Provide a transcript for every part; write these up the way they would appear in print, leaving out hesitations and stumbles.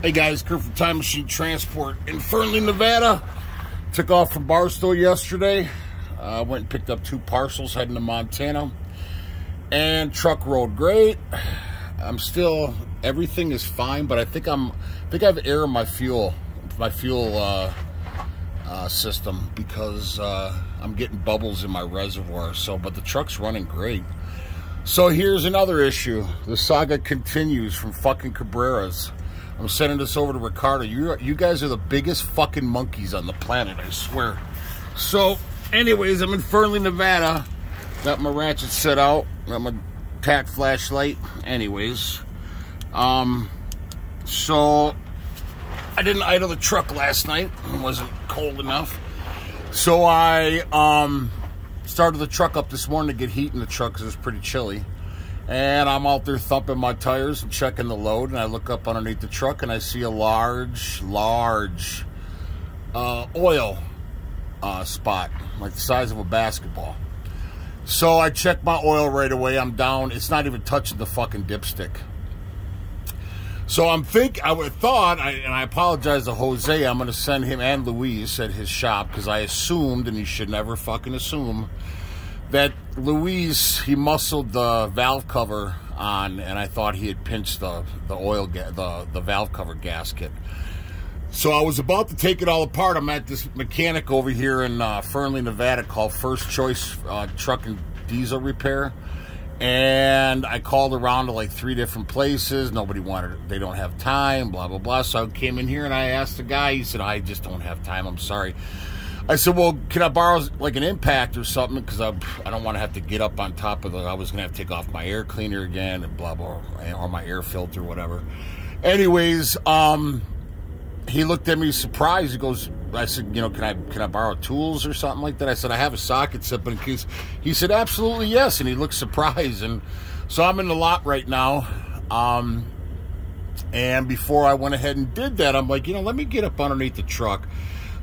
Hey guys, Kurt from Time Machine Transport in Fernley, Nevada. Took off from Barstow yesterday. Went and picked up 2 parcels heading to Montana. And truck rode great. I'm still, everything is fine, but I think I have air in my fuel system because I'm getting bubbles in my reservoir. So, but the truck's running great. So here's another issue. The saga continues from fucking Cabreras. I'm sending this over to Ricardo. You guys are the biggest fucking monkeys on the planet, I swear. So, anyways, I'm in Fernley, Nevada. Got my ratchet set out. Got my tack flashlight. Anyways. So, I didn't idle the truck last night. It wasn't cold enough. So, I started the truck up this morning to get heat in the truck because it was pretty chilly. And I'm out there thumping my tires and checking the load, and I look up underneath the truck and I see a large oil spot, like the size of a basketball. So I check my oil right away. I'm down. It's not even touching the fucking dipstick. So I would have thought, and I apologize to Jose, I'm going to send him and Luis at his shop because I assumed, and you should never fucking assume, that Luis, he muscled the valve cover on, and I thought he had pinched the valve cover gasket. So I was about to take it all apart. I'm at this mechanic over here in Fernley, Nevada called First Choice Truck and Diesel Repair. And I called around to like 3 different places. Nobody wanted it. They don't have time, blah, blah, blah. So I came in here and I asked the guy. He said, I just don't have time. I'm sorry. I said, well, can I borrow like an impact or something? Because I don't want to have to get up on top of I was going to have to take off my air cleaner again and blah, blah, or my air filter, whatever. Anyways, he looked at me surprised. He goes, I said, you know, can I borrow tools or something like that? I said, I have a socket set, but in case. He said, absolutely yes. And he looked surprised. And so I'm in the lot right now. And before I went ahead and did that, I'm like, you know, let me get up underneath the truck.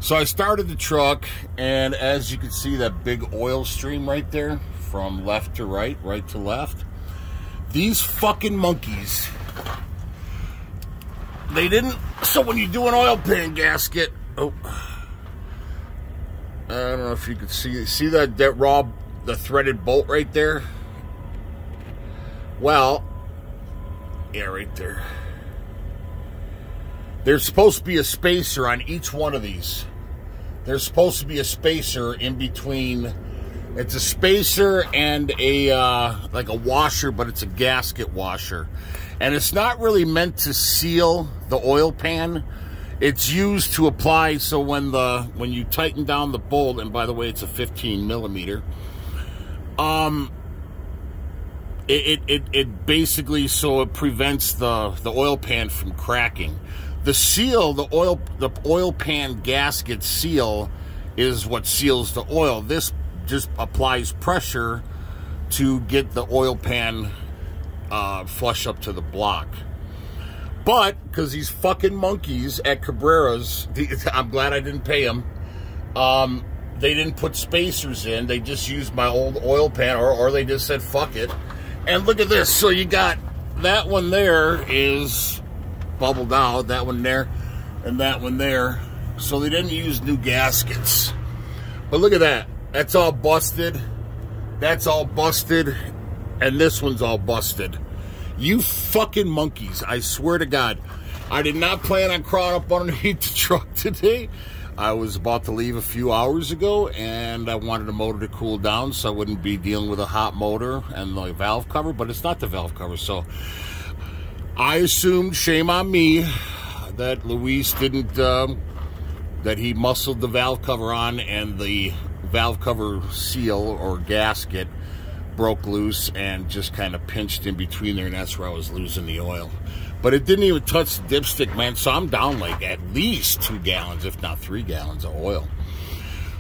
So I started the truck, and as you can see, that big oil stream right there, from left to right, right to left. These fucking monkeys, they didn't, so when you do an oil pan gasket, oh, I don't know if you could see that the threaded bolt right there? Well, yeah, right there. There's supposed to be a spacer on each one of these. There's supposed to be a spacer in between. It's a spacer and like a washer, but it's a gasket washer. And it's not really meant to seal the oil pan. It's used to apply so when you tighten down the bolt, and by the way, it's a 15 millimeter. It basically, so it prevents the oil pan from cracking. The seal, the oil pan gasket seal is what seals the oil. This just applies pressure to get the oil pan flush up to the block. But, because these fucking monkeys at Cabreras, I'm glad I didn't pay them, they didn't put spacers in. They just used my old oil pan, or they just said, fuck it. And look at this. So you got that one there is bubbled out, that one there, and that one there. So they didn't use new gaskets. But look at that. That's all busted. That's all busted. And this one's all busted. You fucking monkeys. I swear to God. I did not plan on crawling up underneath the truck today. I was about to leave a few hours ago, and I wanted the motor to cool down so I wouldn't be dealing with a hot motor and the valve cover, but it's not the valve cover. So I assumed, shame on me, that Luis didn't, that he muscled the valve cover on and the valve cover seal or gasket broke loose and just kind of pinched in between there, and that's where I was losing the oil. But it didn't even touch the dipstick, man, so I'm down like at least 2 gallons, if not 3 gallons of oil.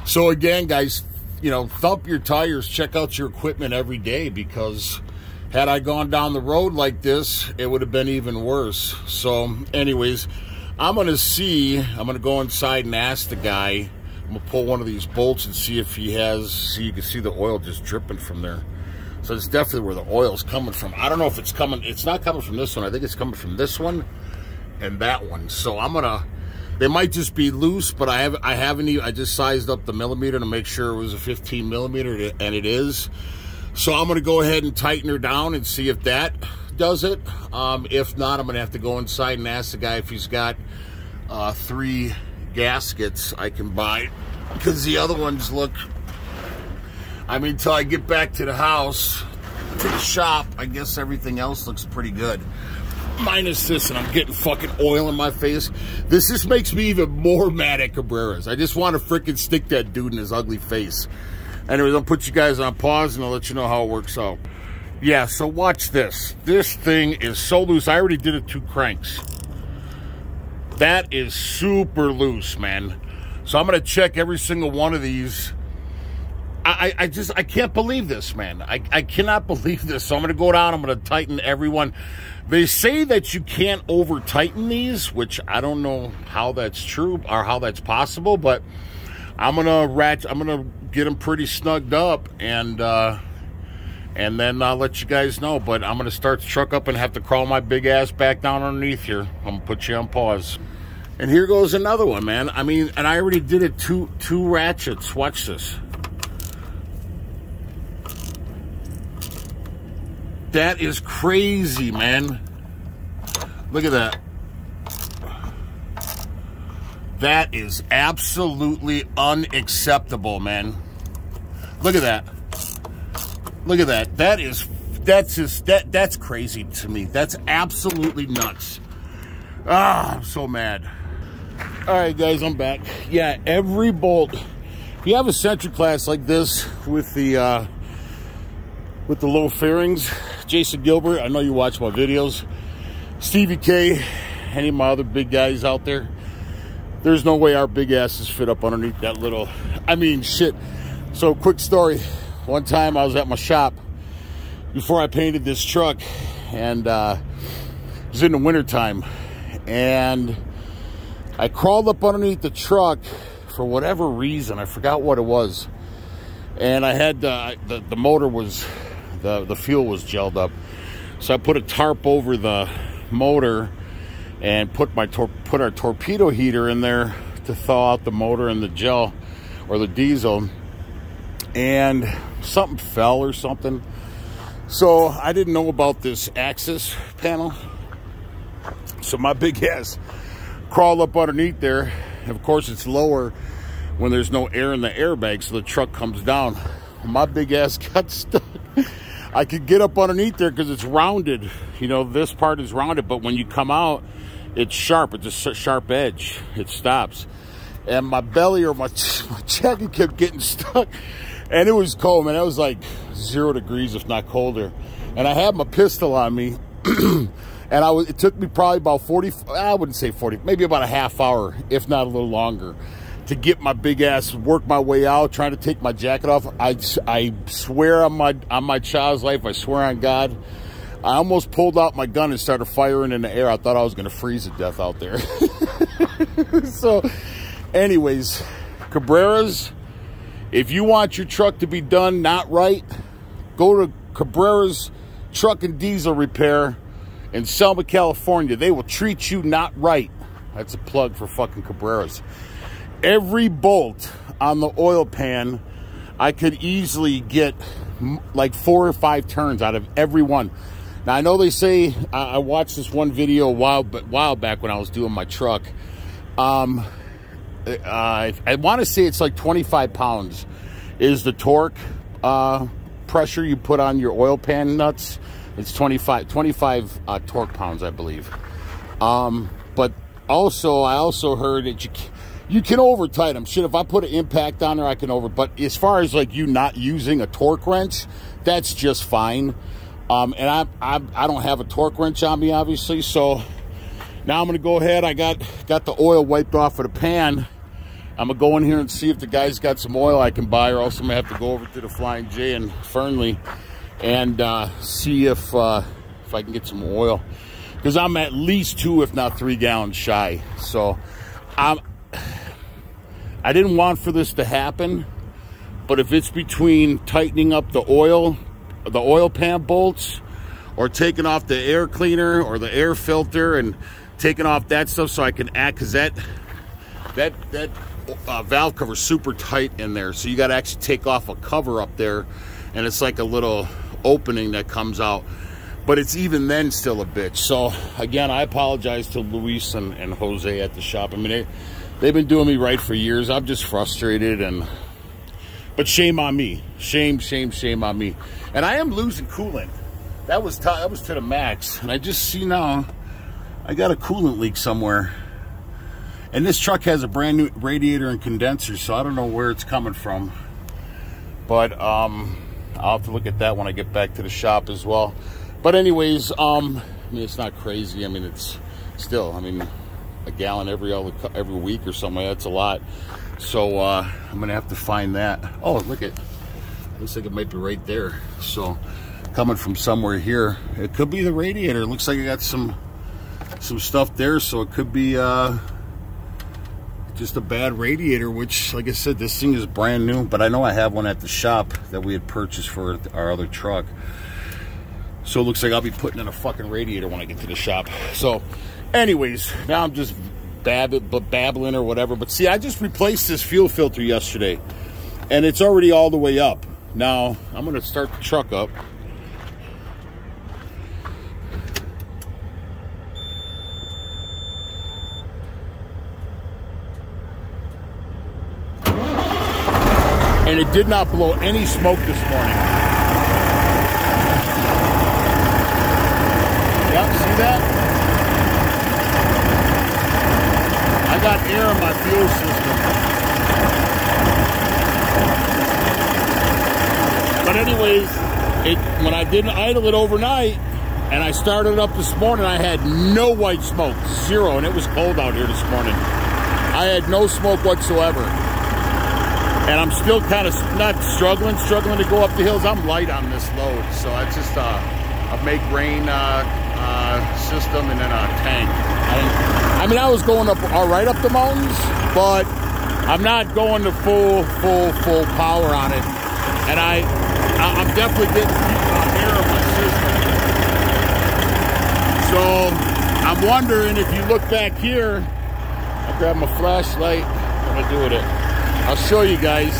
So again, guys, you know, thump your tires, check out your equipment every day, because had I gone down the road like this, it would have been even worse. So anyways, I'm going to go inside and ask the guy. I'm going to pull one of these bolts and see if he has, so you can see the oil just dripping from there. So it's definitely where the oil's coming from. I don't know if it's coming, it's not coming from this one. I think it's coming from this one and that one. So I'm gonna, they might just be loose, but I just sized up the millimeter to make sure it was a 15 millimeter, and it is. So I'm gonna go ahead and tighten her down and see if that does it. If not, I'm gonna have to go inside and ask the guy if he's got 3 gaskets I can buy, because the other ones look, I mean, until I get back to the house, to the shop, I guess everything else looks pretty good. Minus this, and I'm getting fucking oil in my face. This just makes me even more mad at Cabreras. I just want to freaking stick that dude in his ugly face. Anyways, I'll put you guys on pause and I'll let you know how it works out. Yeah, so watch this. This thing is so loose. I already did it 2 cranks. That is super loose, man. So I'm going to check every single one of these. I can't believe this, man. I cannot believe this. So I'm going to go down. I'm going to tighten everyone. They say that you can't over tighten these, which I don't know how that's true or how that's possible, but I'm going to get them pretty snugged up, and then I'll let you guys know. But I'm going to start the truck up and have to crawl my big ass back down underneath here. I'm going to put you on pause. And here goes another one, man. I mean, and I already did it two ratchets. Watch this. That is crazy, man. Look at that. That is absolutely unacceptable, man. Look at that. Look at that. That's crazy to me. That's absolutely nuts. Ah, I'm so mad. All right, guys, I'm back. Yeah, every bolt. If you have a centric class like this with the low fairings, Jason Gilbert, I know you watch my videos. Stevie K, any of my other big guys out there, there's no way our big asses fit up underneath that little, I mean, shit. So, quick story. One time I was at my shop before I painted this truck, and it was in the wintertime, and I crawled up underneath the truck for whatever reason. I forgot what it was. And I had the motor was, the fuel was gelled up. So I put a tarp over the motor and put our torpedo heater in there to thaw out the motor and the gel, or the diesel. And something fell or something. So I didn't know about this access panel. So my big ass crawled up underneath there. Of course, it's lower when there's no air in the airbag, so the truck comes down. My big ass got stuck. I could get up underneath there because it's rounded. You know, this part is rounded, but when you come out, it's sharp. It's a sharp edge. It stops. And my belly or my jacket kept getting stuck. And it was cold, man. It was like 0 degrees, if not colder. And I had my pistol on me. And it took me probably about 40, I wouldn't say 40, maybe about a half hour, if not a little longer, to get my big ass, work my way out, trying to take my jacket off. I swear on my child's life, I swear on God, I almost pulled out my gun and started firing in the air. I thought I was going to freeze to death out there. So, anyways, Cabreras, if you want your truck to be done not right, go to Cabreras Truck and Diesel Repair in Selma, California. They will treat you not right. That's a plug for fucking Cabreras. Every bolt on the oil pan, I could easily get like 4 or 5 turns out of every one. Now, I know they say, I watched this one video a while back when I was doing my truck. I want to say it's like 25 pounds is the torque pressure you put on your oil pan nuts. It's 25 torque pounds, I believe. But also, I also heard that you can over tighten them. Shit, if I put an impact on there, I can over. But as far as like you not using a torque wrench, that's just fine. And I don't have a torque wrench on me, obviously. So now I'm gonna go ahead. I got the oil wiped off of the pan. I'm gonna go in here and see if the guy's got some oil I can buy, or else I'm gonna have to go over to the Flying J in Fernley and see if I can get some oil, because I'm at least 2, if not 3 gallons shy. So I didn't want for this to happen, but if it's between tightening up the oil pan bolts, or taking off the air cleaner or the air filter and taking off that stuff so I can act, because that valve cover is super tight in there, so you got to actually take off a cover up there, and it's like a little opening that comes out, but it's even then still a bitch. So again, I apologize to Luis and Jose at the shop. I mean, they've been doing me right for years. I'm just frustrated, but shame on me. Shame on me. And I am losing coolant. That was to the max, and I just see now I got a coolant leak somewhere. And this truck has a brand new radiator and condenser, so I don't know where it's coming from. But I'll have to look at that when I get back to the shop as well. But anyways, I mean, it's not crazy. I mean, it's still, I mean, a gallon every week or something. That's a lot. So I'm gonna have to find that. Oh, look at, looks like it might be right there. So coming from somewhere here, it could be the radiator. It looks like I got some stuff there, so it could be just a bad radiator, which, like I said, this thing is brand new, but I know I have one at the shop that we had purchased for our other truck. So it looks like I'll be putting in a fucking radiator when I get to the shop. So anyways, now I'm just babbling or whatever. But see, I just replaced this fuel filter yesterday, and it's already all the way up. Now I'm gonna start the truck up. And it did not blow any smoke this morning. Yep, see that? I got air in my fuel system. But anyways, when I didn't idle it overnight and I started it up this morning, I had no white smoke, zero, and it was cold out here this morning. I had no smoke whatsoever. And I'm still kind of not struggling to go up the hills. I'm light on this load, so it's just a make rain system and then a tank. I mean, I was going up all right up the mountains, but I'm not going to full power on it. And I'm definitely getting air in my system. So I'm wondering if you look back here. I'll grab my flashlight. What do I do with it? I'll show you guys.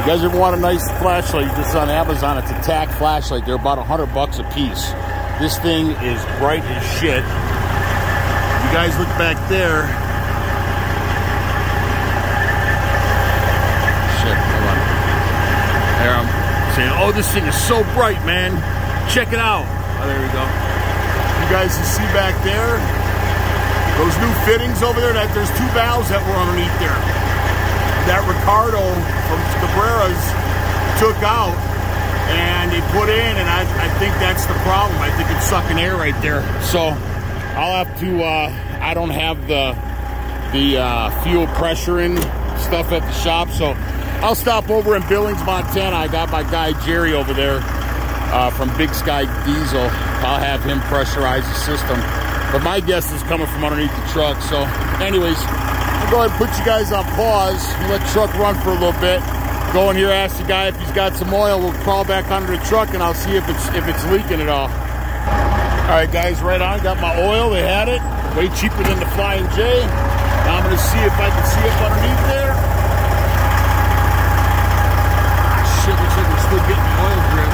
You guys ever want a nice flashlight? It's on Amazon. It's a TAC flashlight. They're about $100 a piece. This thing is bright as shit. You guys look back there. Shit, hold on. There I'm saying, oh, this thing is so bright, man. Check it out. Oh, there we go. You guys can see back there. Those new fittings over there, there's two valves that were underneath there that Ricardo from Cabreras took out and he put in, and I think that's the problem. I think it's sucking air right there. So I'll have to, I don't have the fuel pressuring stuff at the shop, so I'll stop over in Billings, Montana. I got my guy Jerry over there from Big Sky Diesel. I'll have him pressurize the system. But my guess is coming from underneath the truck. So anyways, I'll go ahead and put you guys on pause and let the truck run for a little bit. Go in here, ask the guy if he's got some oil. We'll crawl back under the truck and I'll see if it's leaking at all. All right, guys, right on. Got my oil. They had it. Way cheaper than the Flying J. Now I'm going to see if I can see up underneath there. Shit, looks like we're still getting the oil drip.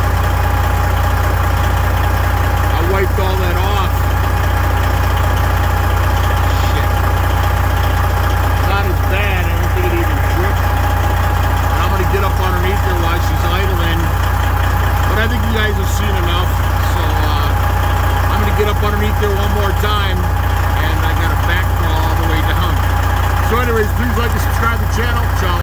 I wiped all that off. Get up underneath her while she's idling, but I think you guys have seen enough, so I'm going to get up underneath there one more time, and I got to back crawl all the way down. So anyways, please like and subscribe to the channel. Ciao.